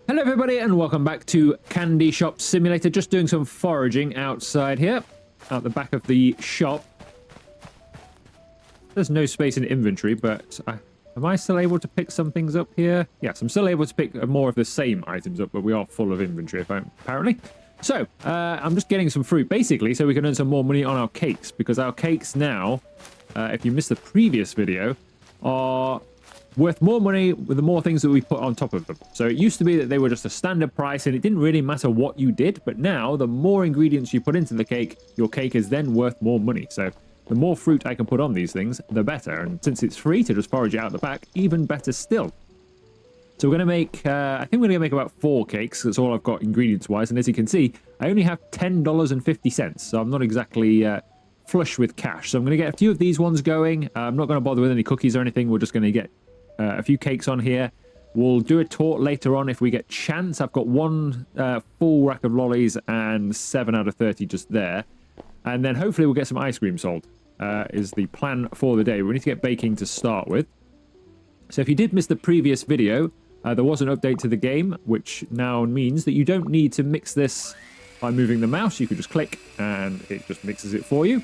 Hello everybody and welcome back to Candy Shop Simulator. Just doing some foraging outside here, out the back of the shop. There's no space in inventory, but am I still able to pick some things up here? Yes, I'm still able to pick more of the same items up, but we are full of inventory apparently. So, I'm just getting some fruit basically so we can earn some more money on our cakes, because our cakes now, if you missed the previous video, are worth more money with the more things that we put on top of them. So it used to be that they were just a standard price and it didn't really matter what you did, but now the more ingredients you put into the cake, your cake is then worth more money. So the more fruit I can put on these things, the better. And since it's free to just forage it out the back, even better still. So we're going to make, I think we're going to make about 4 cakes. That's all I've got ingredients-wise. And as you can see, I only have $10.50. So I'm not exactly flush with cash. So I'm going to get a few of these ones going. I'm not going to bother with any cookies or anything. We're just going to get a few cakes on here. We'll do a tort later on if we get chance. I've got one full rack of lollies and 7 out of 30 just there. And then hopefully we'll get some ice cream sold, is the plan for the day. We need to get baking to start with. So if you did miss the previous video, there was an update to the game, which now means that you don't need to mix this by moving the mouse. You can just click and it just mixes it for you.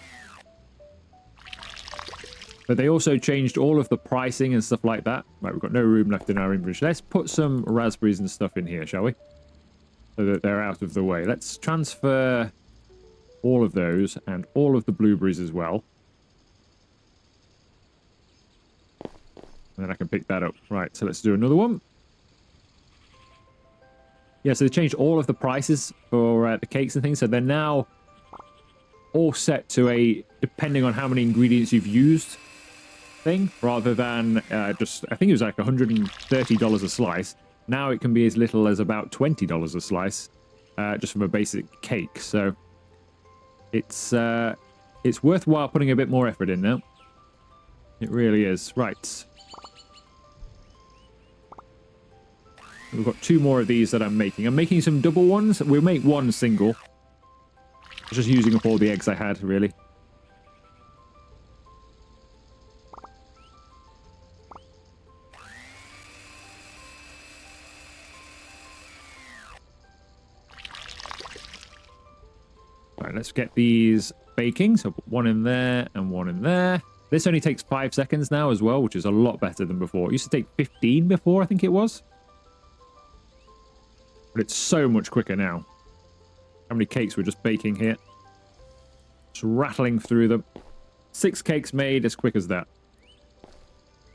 But they also changed all of the pricing and stuff like that. Right, we've got no room left in our inventory. Let's put some raspberries and stuff in here, shall we? So that they're out of the way. Let's transfer all of those and all of the blueberries as well. And then I can pick that up. Right, so let's do another one. Yeah, so they changed all of the prices for the cakes and things. So they're now all set to a, depending on how many ingredients you've used, thing, rather than just, I think it was like $130 a slice. Now it can be as little as about $20 a slice, just from a basic cake. So it's worthwhile putting a bit more effort in now. It really is. Right. We've got 2 more of these that I'm making. I'm making some double ones. We'll make one single. Just using up all the eggs I had, really. Right, let's get these baking. So put one in there and one in there. This only takes 5 seconds now as well, which is a lot better than before. It used to take 15 before, I think it was. But it's so much quicker now. How many cakes we're just baking here? Just rattling through them. 6 cakes made as quick as that.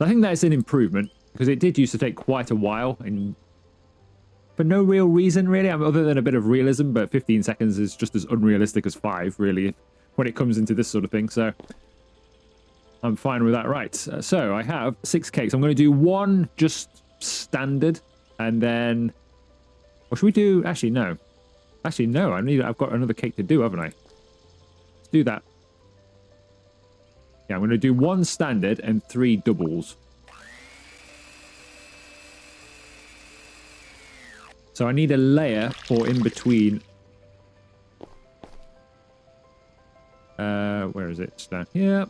I think that is an improvement, because it did used to take quite a while, and for no real reason, really, other than a bit of realism, but 15 seconds is just as unrealistic as 5, really, when it comes into this sort of thing, so I'm fine with that. Right, so I have 6 cakes. I'm going to do one just standard, and then... Or should we do... Actually, no. Actually, no, I've got another cake to do, haven't I? Let's do that. Yeah, I'm going to do 1 standard and 3 doubles. So I need a layer for in between. Where is it? It's down here.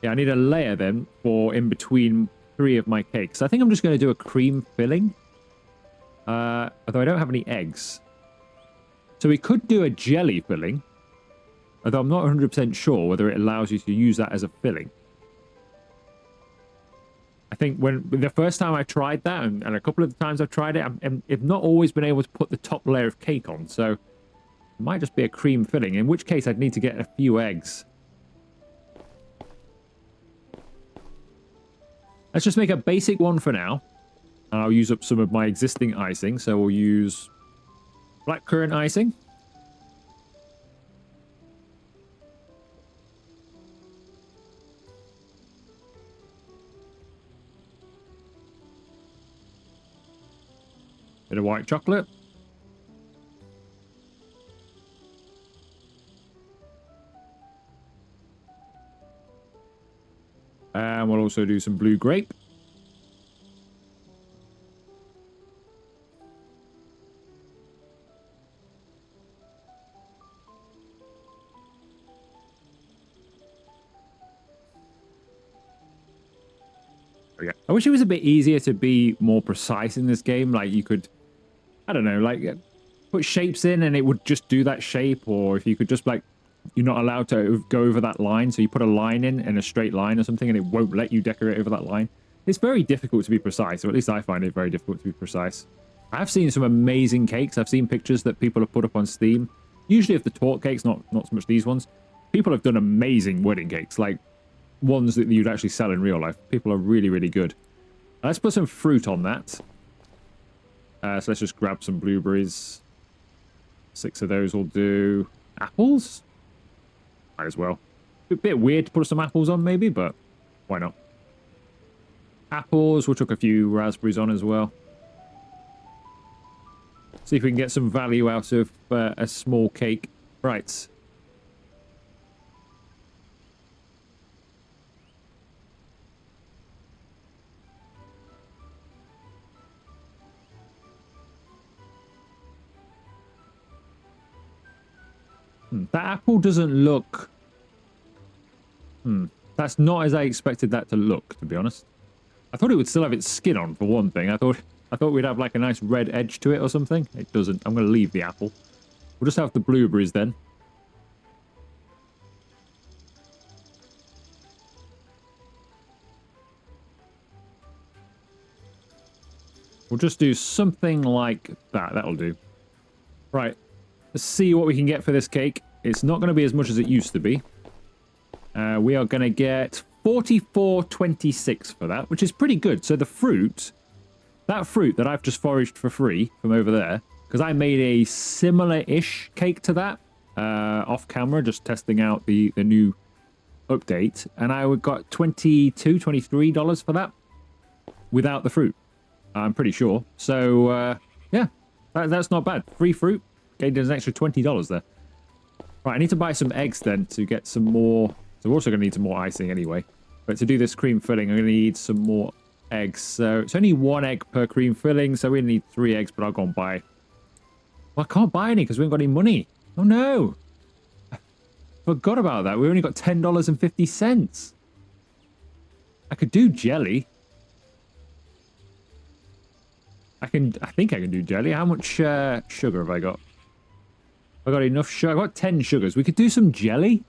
Yeah, I need a layer then for in between 3 of my cakes. I think I'm just going to do a cream filling. Although I don't have any eggs. So we could do a jelly filling. Although I'm not 100% sure whether it allows you to use that as a filling. I think when the first time I tried that, and a couple of the times I've tried it, I've not always been able to put the top layer of cake on. So it might just be a cream filling, in which case I'd need to get a few eggs. Let's just make a basic one for now. And I'll use up some of my existing icing. So we'll use blackcurrant icing. Bit of white chocolate. And we'll also do some blue grape. I wish it was a bit easier to be more precise in this game. Like you could I don't know, like put shapes in and it would just do that shape, or if you could just like, you're not allowed to go over that line, so you put a line in a straight line or something and it won't let you decorate over that line. It's very difficult to be precise, or at least I find it very difficult to be precise. I've seen some amazing cakes. I've seen pictures that people have put up on Steam, usually of the tort cakes, not so much these ones. People have done amazing wedding cakes, like ones that you'd actually sell in real life. People are really, really good. Let's put some fruit on that. So let's just grab some blueberries. 6 of those will do. Apples? Might as well. A bit weird to put some apples on maybe, but why not? Apples, we'll chuck a few raspberries on as well. See if we can get some value out of a small cake. Right. That apple doesn't look... That's not as I expected that to look, to be honest. I thought it would still have its skin on, for one thing. I thought we'd have like a nice red edge to it or something. It doesn't. I'm going to leave the apple. We'll just have the blueberries then. We'll just do something like that. That'll do. Right. Let's see what we can get for this cake. It's not going to be as much as it used to be. We are going to get 44.26 for that, which is pretty good. So the fruit, that fruit that I've just foraged for free from over there, because I made a similar-ish cake to that off camera, just testing out the new update, and I got $22, $23 for that without the fruit. I'm pretty sure. So yeah, that's not bad. Free fruit. Gained an extra $20 there. Right, I need to buy some eggs then to get some more. So we're also going to need some more icing anyway. But to do this cream filling, I'm going to need some more eggs. So it's only 1 egg per cream filling, so we need 3 eggs, but I'll go and buy. Well, I can't buy any because we haven't got any money. Oh no! Forgot about that. We only got $10.50. I could do jelly. I think I can do jelly. How much sugar have I got? I got enough sugar. I got 10 sugars. We could do some jelly,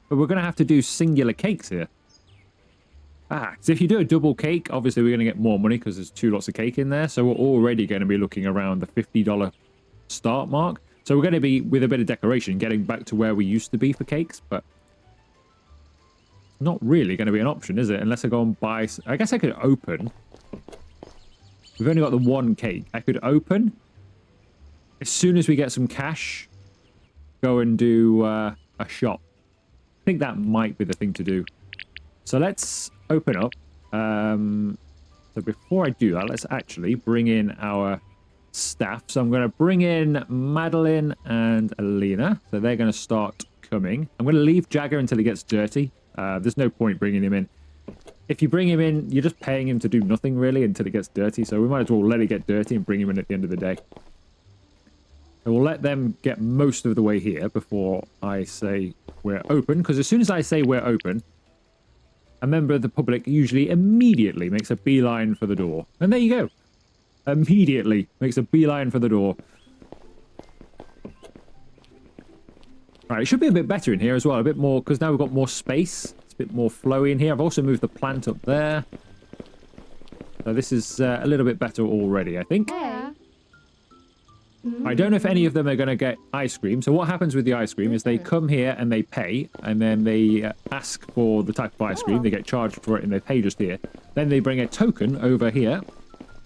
but we're going to have to do singular cakes here. So if you do a double cake, obviously we're going to get more money because there's 2 lots of cake in there. So we're already going to be looking around the $50 start mark. So we're going to be, with a bit of decoration, getting back to where we used to be for cakes, but not really going to be an option, is it? Unless I go and buy... I guess I could open. We've only got the 1 cake. I could open. As soon as we get some cash, go and do a shop. I think that might be the thing to do. So let's open up. So before I do that, let's actually bring in our staff. So I'm going to bring in Madeline and Alina. So they're going to start coming. I'm going to leave Jagger until he gets dirty. There's no point bringing him in. If you bring him in, you're just paying him to do nothing really until it gets dirty. So we might as well let it get dirty and bring him in at the end of the day. So we'll let them get most of the way here before I say we're open. Because as soon as I say we're open, a member of the public usually immediately makes a beeline for the door. And there you go. Immediately makes a beeline for the door. Right, it should be a bit better in here as well. A bit more, because now we've got more space. It's a bit more flowy in here. I've also moved the plant up there. So this is a little bit better already, I think. Yeah. I don't know if any of them are going to get ice cream. So what happens with the ice cream is they come here and they pay, and then they ask for the type of ice cream. They get charged for it and they pay just here. Then they bring a token over here,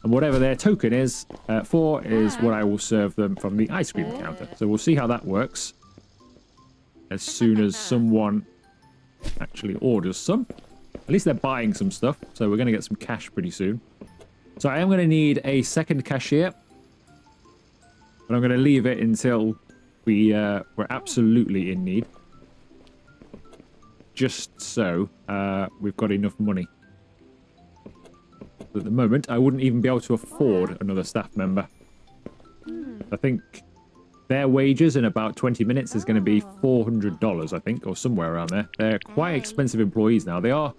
and whatever their token is for is what I will serve them from the ice cream counter. So we'll see how that works as soon as someone actually orders some. At least they're buying some stuff, so we're going to get some cash pretty soon. So I am going to need a second cashier. But I'm going to leave it until we're absolutely in need. Just so we've got enough money. At the moment, I wouldn't even be able to afford another staff member. I think their wages in about 20 minutes is going to be $400, I think, or somewhere around there. They're quite expensive employees now. They are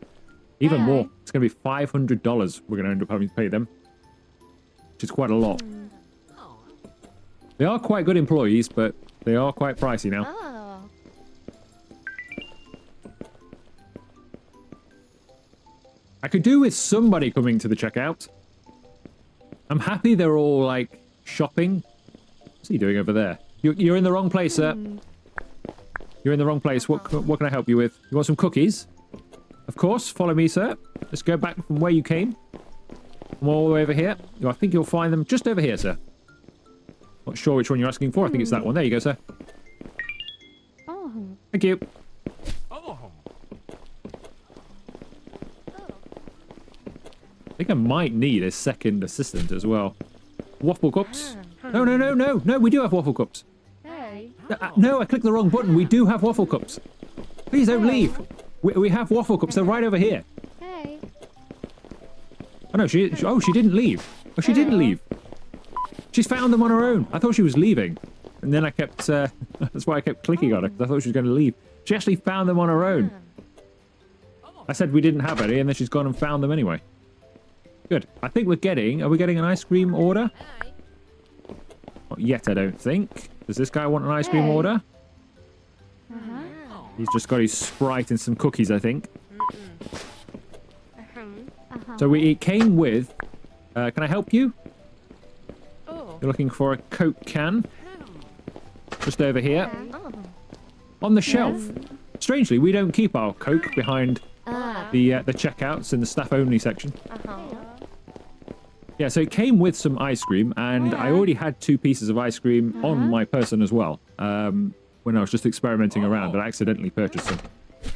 even more. It's going to be $500 we're going to end up having to pay them, which is quite a lot. They are quite good employees, but they are quite pricey now. Oh. I could do with somebody coming to the checkout. I'm happy they're all, like, shopping. What's he doing over there? You're in the wrong place, sir. You're in the wrong place. What can I help you with? You want some cookies? Of course. Follow me, sir. Let's go back from where you came. Come all the way over here. I think you'll find them just over here, sir. Not sure which one you're asking for. I think it's that one. There you go, sir. Oh. Thank you. I think I might need a second assistant as well. Waffle cups? No, we do have waffle cups. Hey. No, I clicked the wrong button. We do have waffle cups. Please don't leave. We have waffle cups. They're right over here. Hey. Oh, no, she didn't leave. Oh, she didn't leave. She's found them on her own. I thought she was leaving. And then I kept, that's why I kept clicking on her, because I thought she was going to leave. She actually found them on her own. I said we didn't have any, and then she's gone and found them anyway. Good. I think are we getting an ice cream order? Not yet, I don't think. Does this guy want an ice cream order? He's just got his Sprite and some cookies, I think. So it came with, can I help you? You're looking for a Coke can. Just over here. On the shelf. Strangely, we don't keep our Coke behind the checkouts in the staff-only section. Yeah, so it came with some ice cream, and I already had 2 pieces of ice cream on my person as well. When I was just experimenting around, I accidentally purchased some.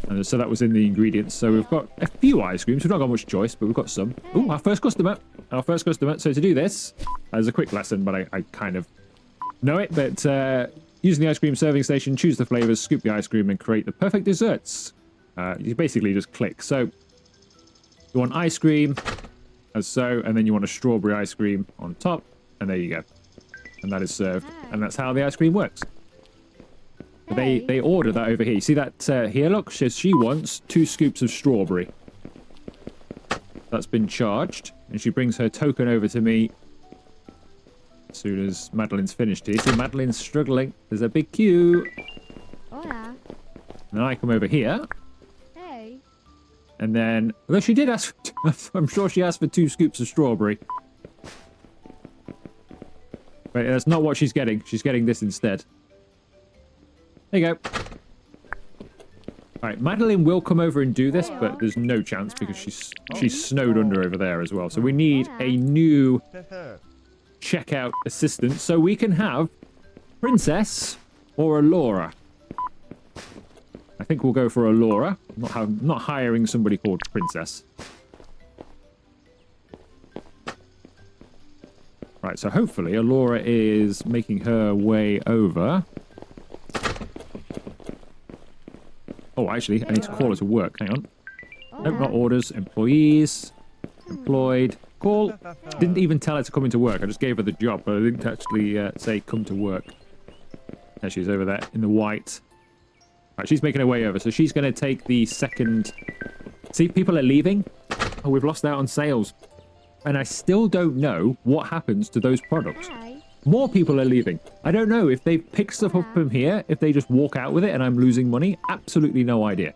And so that was in the ingredients. So we've got a few ice creams. We've not got much choice, but we've got some. Oh, our first customer. So to do this, as a quick lesson, but I kind of know it, but using the ice cream serving station, choose the flavors, scoop the ice cream, and create the perfect desserts. You basically just click. So you want ice cream, as so, and then you want a strawberry ice cream on top, and there you go. And that is served. And that's how the ice cream works. They order that over here. You see that here, look? She wants 2 scoops of strawberry. That's been charged. And she brings her token over to me as soon as Madeline's finished here. See, Madeline's struggling. There's a big queue. Oh, yeah. And I come over here. Hey. And then, although she did ask, I'm sure she asked for 2 scoops of strawberry. But that's not what she's getting. She's getting this instead. There you go. Alright, Madeline will come over and do this, but there's no chance because she's snowed under over there as well. So we need a new checkout assistant so we can have Princess or Alora. I think we'll go for Alora. Not hiring somebody called Princess. Right, so hopefully Alora is making her way over. Oh, actually, I need to call her to work. Hang on. Nope, not orders. Employees. Employed. Call. Didn't even tell her to come into work. I just gave her the job, but I didn't actually say come to work. There she is over there in the white. Right, she's making her way over. So she's going to take the second... See, people are leaving. Oh, we've lost out on sales. And I still don't know what happens to those products. More people are leaving. I don't know if they pick stuff up from here, if they just walk out with it and I'm losing money. Absolutely no idea.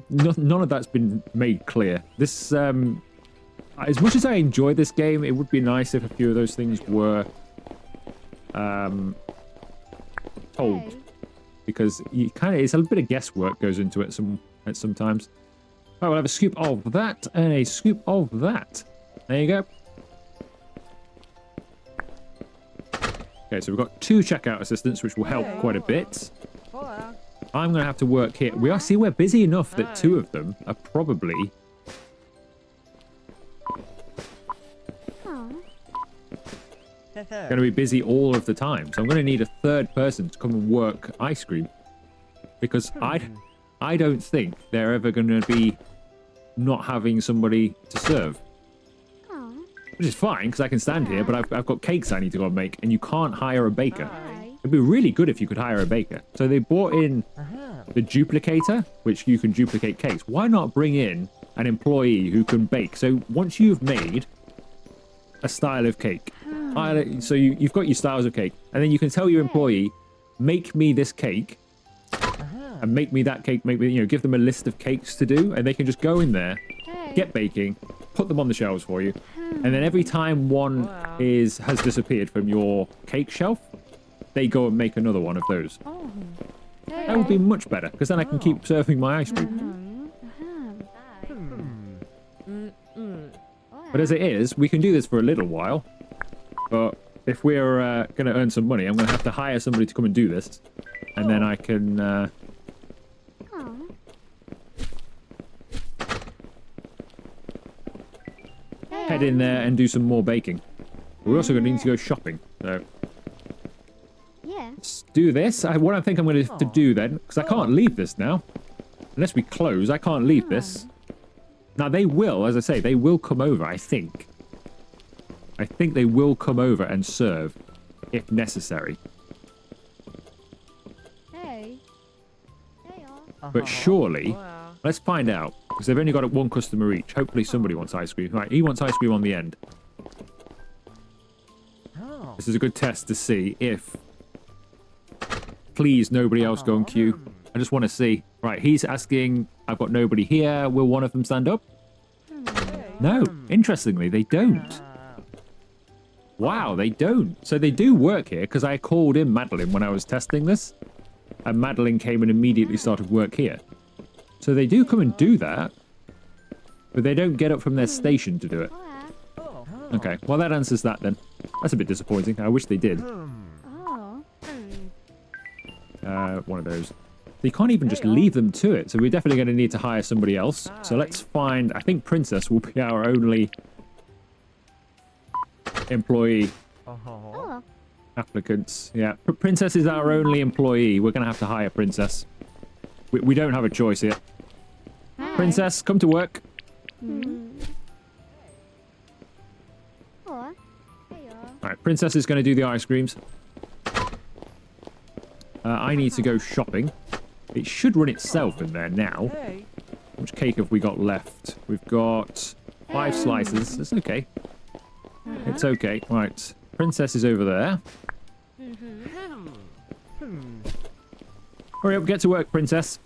None of that's been made clear. This, as much as I enjoy this game, it would be nice if a few of those things were told. Because you it's a bit of guesswork goes into it sometimes. Oh, we'll have a scoop of that and a scoop of that. There you go. Okay, so we've got 2 checkout assistants, which will help quite a bit. I'm going to have to work here. We're busy enough that 2 of them are probably... going to be busy all of the time. So I'm going to need a 3rd person to come and work ice cream. Because I don't think they're ever going to be not having somebody to serve. Which is fine, because I can stand here, but I've got cakes I need to go and make, and you can't hire a baker. It'd be really good if you could hire a baker. So they brought in the duplicator, which you can duplicate cakes. Why not bring in an employee who can bake? So once you've made a style of cake, So you've got your styles of cake, and then you can tell your employee, make me this cake, and make me that cake. Make me, give them a list of cakes to do, and they can just go in there, get baking, put them on the shelves for you, and then every time one has disappeared from your cake shelf, they go and make another one of those. Oh. That would be much better, because then I can keep serving my ice cream. But as it is, we can do this for a little while. But if we're going to earn some money, I'm going to have to hire somebody to come and do this. And then I can... head in there and do some more baking. We're also going to need to go shopping. So let's do this. What I think I'm going to have to do then, because I can't leave this now. Unless we close, I can't leave this. Now, they will, as I say, they will come over, I think. I think they will come over and serve, if necessary. But surely, let's find out. Because they've only got one customer each. Hopefully somebody wants ice cream. Right, he wants ice cream on the end. This is a good test to see if... Please, nobody else go on queue. I just want to see. Right, he's asking, I've got nobody here. Will one of them stand up? No. Interestingly, they don't. Wow, they don't. So they do work here, because I called in Madeline when I was testing this. And Madeline came and immediately started work here. So they do come and do that. But they don't get up from their station to do it. Okay, well that answers that then. That's a bit disappointing. I wish they did. One of those. You can't even just leave them to it, so we're definitely going to need to hire somebody else. So let's find... I think Princess will be our only employee. Applicants. Yeah, Princess is our only employee. We're going to have to hire Princess. We don't have a choice here. Princess, come to work. Alright, Princess is going to do the ice creams. I need to go shopping. It should run itself in there now. Which cake have we got left? We've got 5 slices. It's okay. It's okay. Right. Princess is over there. Hurry up, get to work, Princess.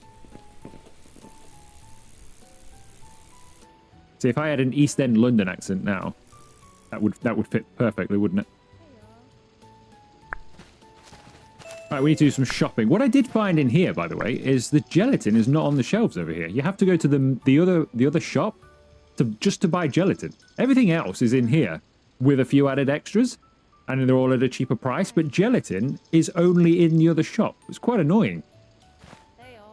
See, if I had an East End London accent now, that would fit perfectly, wouldn't it? Right, we need to do some shopping. What I did find in here, by the way, is the gelatin is not on the shelves over here. You have to go to the other shop just to buy gelatin. Everything else is in here with a few added extras, and they're all at a cheaper price. But gelatin is only in the other shop. It's quite annoying.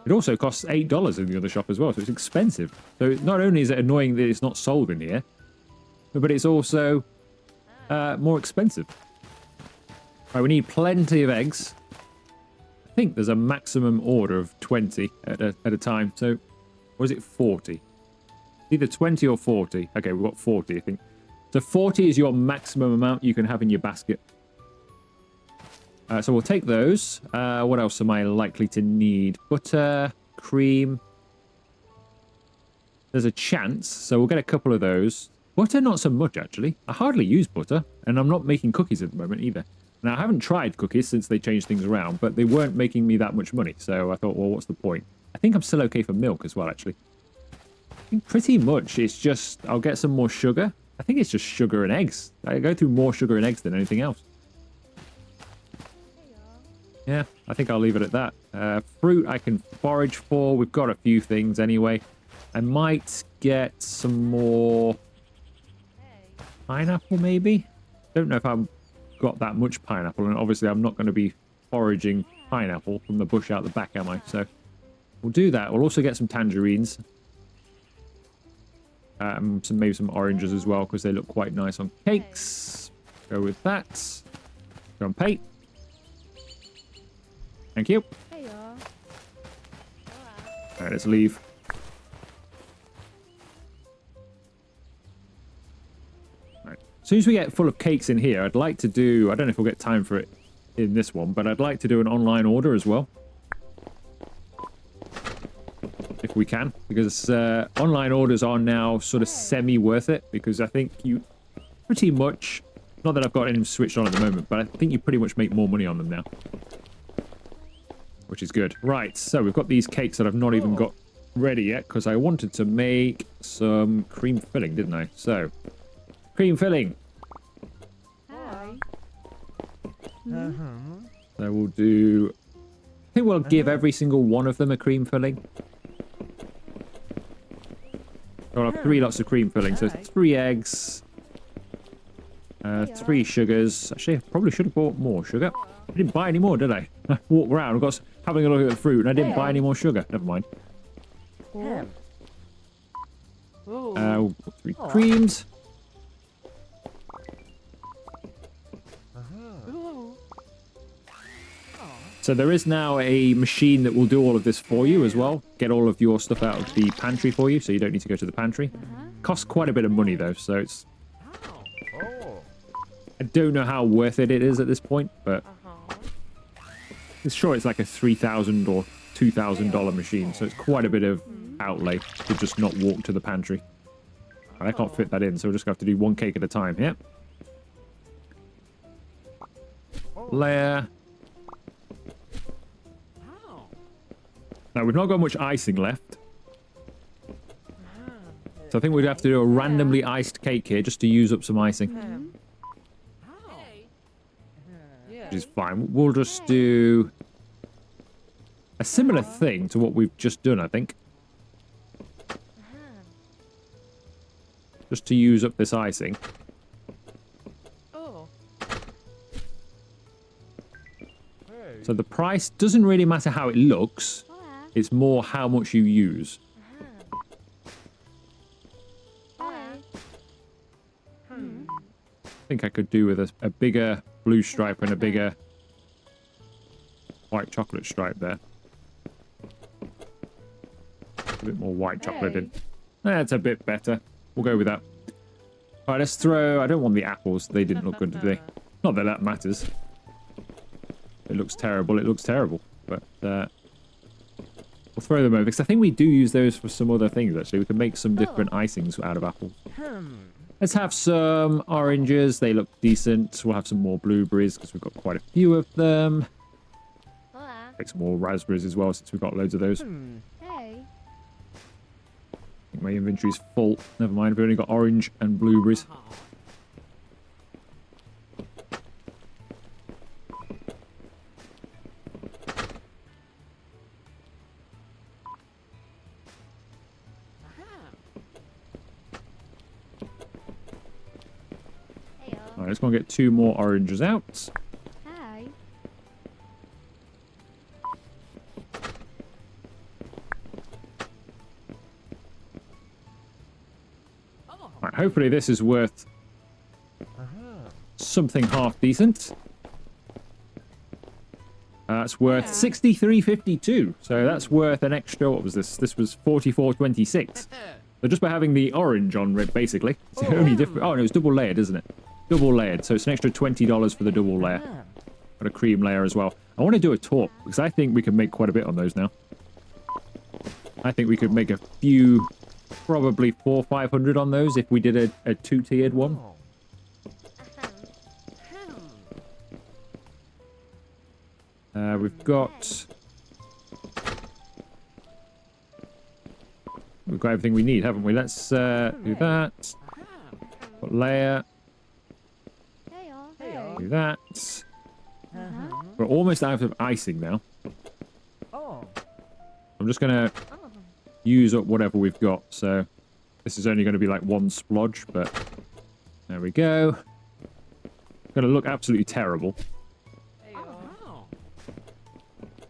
It also costs $8 in the other shop as well, so it's expensive. So not only is it annoying that it's not sold in here, but it's also more expensive. Right, we need plenty of eggs. I think there's a maximum order of 20 at a time. So, or is it 40? Either 20 or 40. Okay, we've got 40, I think. So 40 is your maximum amount you can have in your basket. So we'll take those. What else am I likely to need? Butter, cream. There's a chance, so we'll get a couple of those. Butter, not so much, actually. I hardly use butter, and I'm not making cookies at the moment either. Now, I haven't tried cookies since they changed things around, but they weren't making me that much money, so I thought, well, what's the point? I think I'm still okay for milk as well, actually. I think pretty much it's just, I'll get some more sugar. I think it's just sugar and eggs. I go through more sugar and eggs than anything else. Yeah, I think I'll leave it at that. Fruit I can forage for. We've got a few things anyway. I might get some more pineapple, maybe? Don't know if I've got that much pineapple, and obviously I'm not going to be foraging pineapple from the bush out the back, am I? So we'll do that. We'll also get some tangerines. Maybe some oranges as well, because they look quite nice on cakes. Go with that. Go and pay. Thank you. Alright, let's leave. Right. As soon as we get full of cakes in here, I'd like to do... I don't know if we'll get time for it in this one, but I'd like to do an online order as well. If we can. Because online orders are now sort of semi-worth it. Because I think you pretty much Not that I've got any switched on at the moment, but I think you pretty much make more money on them now. Which is good. Right, so we've got these cakes that I've not even got ready yet because I wanted to make some cream filling, didn't I? So, cream filling. Hi. So we'll do... I think we'll give every single one of them a cream filling. I'll have 3 lots of cream filling. So 3 eggs. 3 sugars. Actually, I probably should have bought more sugar. I didn't buy any more, did I? I walked around, I got having a look at the fruit, and I didn't buy any more sugar. Never mind. We'll put 3 creams. So there is now a machine that will do all of this for you as well. Get all of your stuff out of the pantry for you, so you don't need to go to the pantry. Costs quite a bit of money though, so it's... I don't know how worth it is at this point, but... I'm sure it's like a $3,000 or $2,000 machine, so it's quite a bit of outlay to just not walk to the pantry. And I can't fit that in, so we're just going to have to do 1 cake at a time here. Layer... Now, we've not got much icing left. So I think we'd have to do a randomly iced cake here just to use up some icing. Which is fine. We'll just do a similar thing to what we've just done, I think. Just to use up this icing. So the price doesn't really matter how it looks. It's more how much you use. I think I could do with a bigger blue stripe and a bigger white chocolate stripe there. A bit more white chocolate in. That's a bit better. We'll go with that. All right, let's throw... I don't want the apples. They didn't look good, did they? Not that that matters. It looks terrible. It looks terrible. But... we'll throw them over, because I think we do use those for some other things, actually. We can make some different icings out of apples. Let's have some oranges. They look decent. We'll have some more blueberries, because we've got quite a few of them. Take some more raspberries as well, since we've got loads of those. Hey. I think my inventory's full. Never mind, we've only got orange and blueberries. Alright, let's go and get 2 more oranges out. Hi. Alright, hopefully this is worth something half decent. That's worth 63.52. So that's worth an extra, what was this? This was 44.26. So just by having the orange on red, basically. It's the only different. Oh, no, it's double layered, isn't it? Double layered. So it's an extra $20 for the double layer. Got a cream layer as well. I want to do a top, because I think we can make quite a bit on those now. I think we could make a few, probably 400 or 500 on those if we did a 2-tiered one. We've got everything we need, haven't we? Let's do that. Put layer. Do that. We're almost out of icing now. I'm just gonna use up whatever we've got. So this is only going to be like 1 splodge, but there we go. Gonna look absolutely terrible.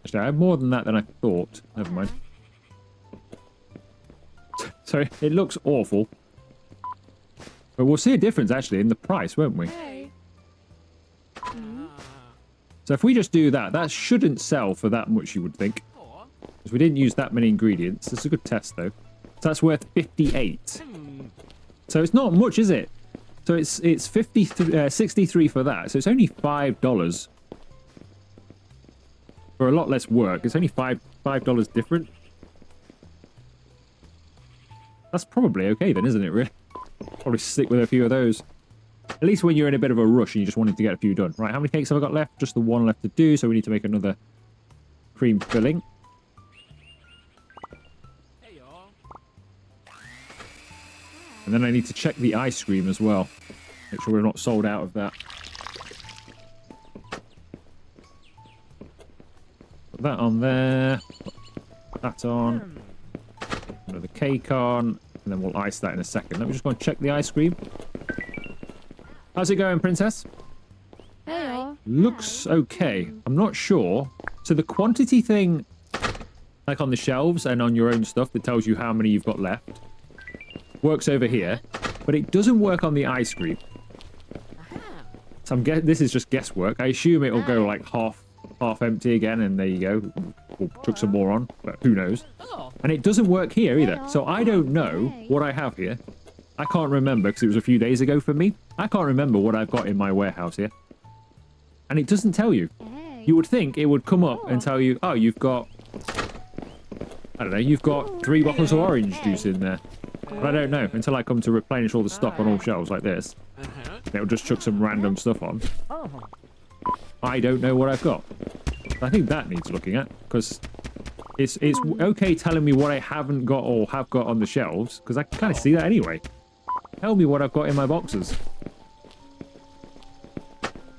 Actually, I have more than that than I thought. Never mind. So it looks awful. But we'll see a difference, actually, in the price, won't we? So if we just do that, that shouldn't sell for that much, you would think. Because we didn't use that many ingredients. It's a good test, though. So that's worth 58. So it's not much, is it? So it's 63 for that. So it's only $5 for a lot less work. It's only $5 different. That's probably okay then, isn't it, really? Probably stick with a few of those. At least when you're in a bit of a rush and you just wanted to get a few done. Right, how many cakes have I got left? Just the one left to do, so we need to make another cream filling. And then I need to check the ice cream as well. Make sure we're not sold out of that. Put that on there. Put that on. Another cake on. And then we'll ice that in a second. Let me just go and check the ice cream. How's it going, Princess? Hey. Looks okay. I'm not sure. So the quantity thing, like on the shelves and on your own stuff that tells you how many you've got left, works over here, but it doesn't work on the ice cream. So this is just guesswork. I assume it'll go like half empty again, and there you go. We'll chuck some more on, but who knows? And it doesn't work here either. So I don't know what I have here. I can't remember because it was a few days ago for me. I can't remember what I've got in my warehouse here. And it doesn't tell you. You would think it would come up and tell you, oh, you've got, I don't know, you've got 3 bottles of orange juice in there. But I don't know until I come to replenish all the stock on all shelves like this. It'll just chuck some random stuff on. I don't know what I've got. I think that needs looking at, because it's okay telling me what I haven't got or have got on the shelves, because I can kind of see that anyway. Tell me what I've got in my boxes.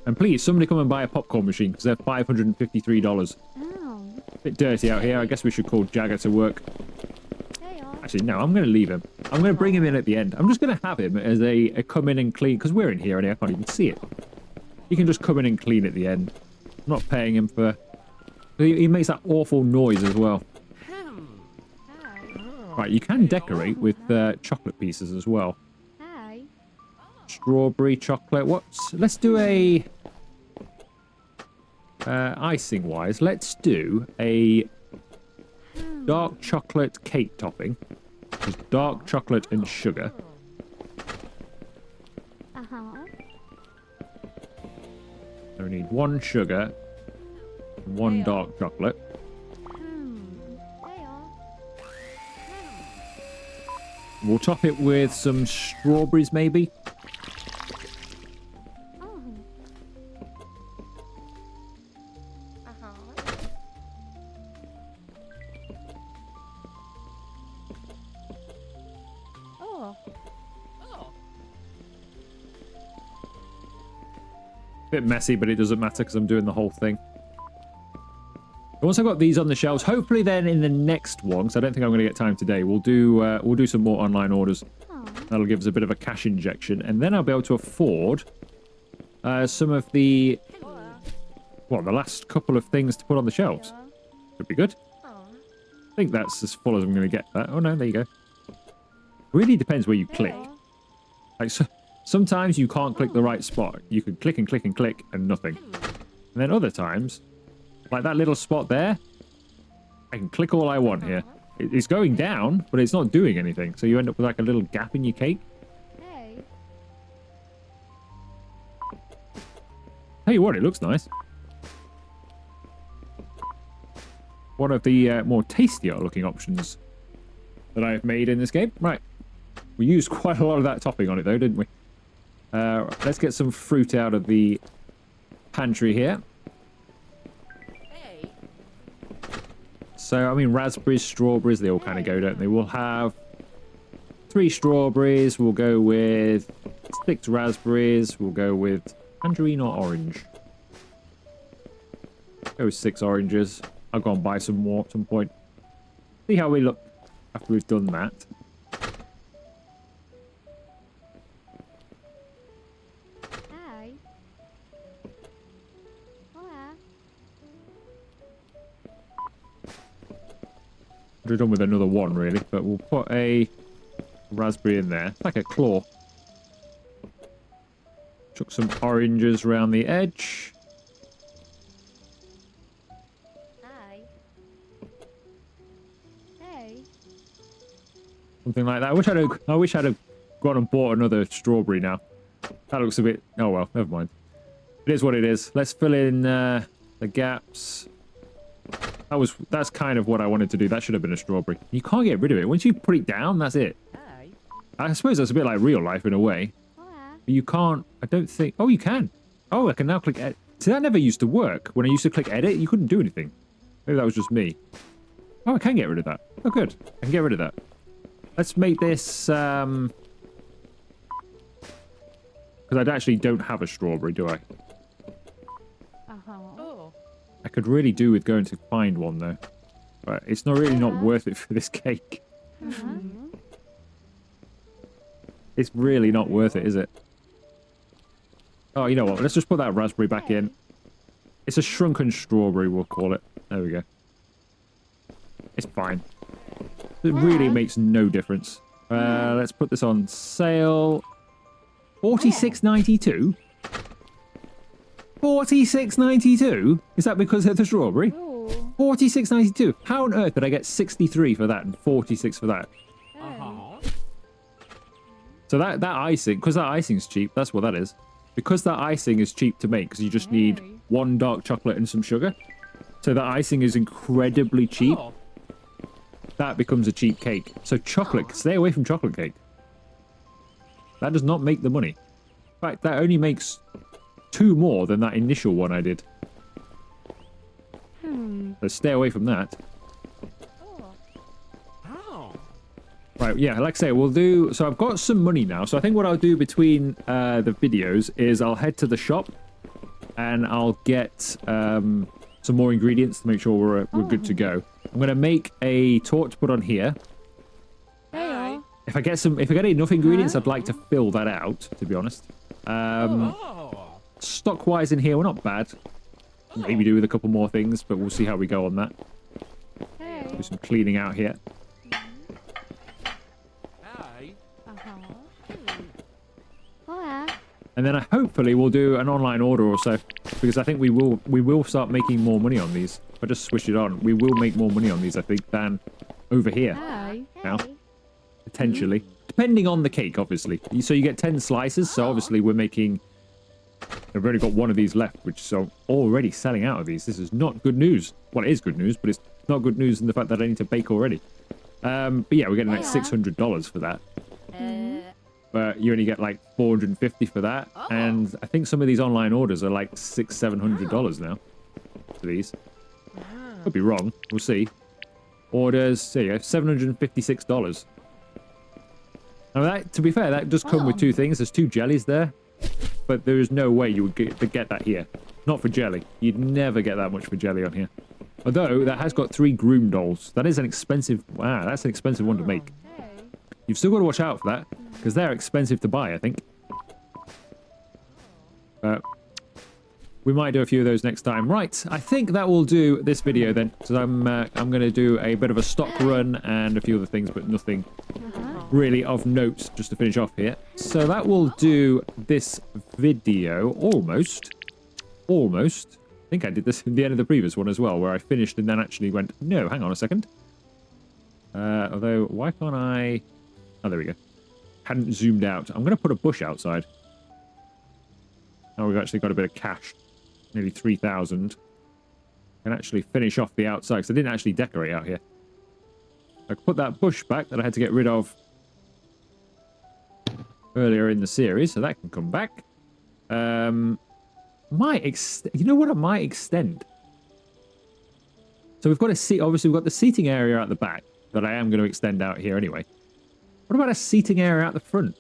And please, somebody come and buy a popcorn machine, because they're $553. Bit dirty out here. I guess we should call Jagger to work. Actually, no, I'm going to leave him. I'm going to bring him in at the end. I'm just going to have him as a come in and clean, because we're in here and I can't even see it. He can just come in and clean at the end. I'm not paying him for... He makes that awful noise as well. Right, you can decorate with chocolate pieces as well. Strawberry chocolate. Let's do a... icing-wise, let's do a dark chocolate cake topping. Just dark chocolate and sugar. So we need 1 sugar and 1 dark chocolate. We'll top it with some strawberries, maybe. Bit messy, but it doesn't matter because I'm doing the whole thing. Once I've got these on the shelves, hopefully then in the next one, because I don't think I'm going to get time today, we'll do some more online orders. That'll give us a bit of a cash injection, and then I'll be able to afford some of the the last couple of things to put on the shelves. Could be good. I think that's as full as I'm going to get that. Oh no, there you go. Really depends where you click. Like sometimes you can't click the right spot. You can click and click and click and nothing. And then other times, like that little spot there, I can click all I want here. It's going down, but it's not doing anything. So you end up with like a little gap in your cake. Tell you what, it looks nice. One of the more tastier looking options that I've made in this game. Right. We used quite a lot of that topping on it though, didn't we? Let's get some fruit out of the pantry here. So, I mean, raspberries, strawberries, they all kind of go, don't they? We'll have 3 strawberries. We'll go with 6 raspberries. We'll go with tangerine or orange. Go with 6 oranges. I'll go and buy some more at some point. See how we look after we've done that. Could have done with another one, really, but we'll put a raspberry in there. It's like a claw. Chuck some oranges around the edge. Something like that. I wish I'd have gone and bought another strawberry now. That looks a bit... Oh, well, never mind. It is what it is. Let's fill in the gaps. That's kind of what I wanted to do. That should have been a strawberry. You can't get rid of it. Once you put it down, that's it. I suppose that's a bit like real life in a way. You can't, I don't think, oh, you can. Oh, I can now click edit. See, that never used to work. When I used to click edit, you couldn't do anything. Maybe that was just me. Oh, I can get rid of that. Oh, good. I can get rid of that. Let's make this, because I actually don't have a strawberry, do I? Oh. I could really do with going to find one, though. But it's not really not worth it for this cake. It's really not worth it, is it? Oh, you know what? Let's just put that raspberry back in. It's a shrunken strawberry, we'll call it. There we go. It's fine. It really makes no difference. Let's put this on sale. $46.92? $46.92? Is that because of the strawberry? Ooh. $46.92. How on earth did I get 63 for that and 46 for that? So that icing, because that icing's cheap, that's what that is. Because that icing is cheap to make, because you just need one dark chocolate and some sugar. So that icing is incredibly cheap. That becomes a cheap cake. So chocolate, stay away from chocolate cake. That does not make the money. In fact, that only makes 2 more than that initial one I did. So stay away from that. Right, yeah, like I say, we'll do... So I've got some money now. So I think what I'll do between the videos is I'll head to the shop and I'll get some more ingredients to make sure we're good to go. I'm going to make a torch to put on here. Hey, If I get enough ingredients, I'd like to fill that out, to be honest. Stock-wise in here, we're not bad. Maybe do with a couple more things, but we'll see how we go on that. Do some cleaning out here. And then hopefully we'll do an online order or so, because I think we will start making more money on these. If I just switch it on, we will make more money on these, I think, than over here now. Potentially. Depending on the cake, obviously. So you get 10 slices, so obviously we're making... I've only got one of these left, which is already selling out of these. This is not good news. Well, it is good news, but it's not good news in the fact that I need to bake already. But yeah, we're getting like $600 for that. But you only get like $450 for that. And I think some of these online orders are like $600-700 now for these. Could be wrong. We'll see. Orders, there you go, $756. Now that, to be fair, that does come with 2 things. There's 2 jellies there. But there is no way you would get that here. Not for jelly. You'd never get that much for jelly on here. Although, that has got 3 groom dolls. That is an expensive... Wow, that's an expensive one to make. You've still got to watch out for that, because they're expensive to buy, I think. We might do a few of those next time. Right, I think that will do this video then. So I'm going to do a bit of a stock run and a few other things, but nothing really of note just to finish off here. So that will do this video almost. Almost. I think I did this in the end of the previous one as well, where I finished and then actually went, no, hang on a second. Although, why can't I... Oh, there we go. Hadn't zoomed out. I'm going to put a bush outside. Now we've actually got a bit of cash. Nearly 3,000. Can actually finish off the outside, because I didn't actually decorate out here. I could put that bush back that I had to get rid of earlier in the series, so that can come back. You know what? I might extend. So we've got obviously we've got the seating area at the back that I am going to extend out here anyway. What about a seating area at the front?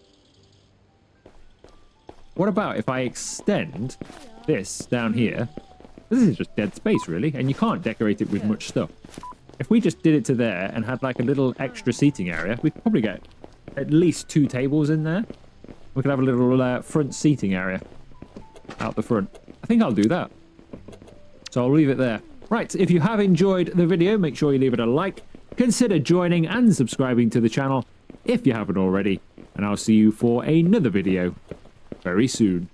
What about if I extend this down here? This is just dead space, really, and you can't decorate it with much stuff. If we just did it to there and had like a little extra seating area, we could probably get at least 2 tables in there. We could have a little front seating area out the front. I think I'll do that. So I'll leave it there. Right, if you have enjoyed the video, make sure you leave it a like. Consider joining and subscribing to the channel if you haven't already. And I'll see you for another video very soon.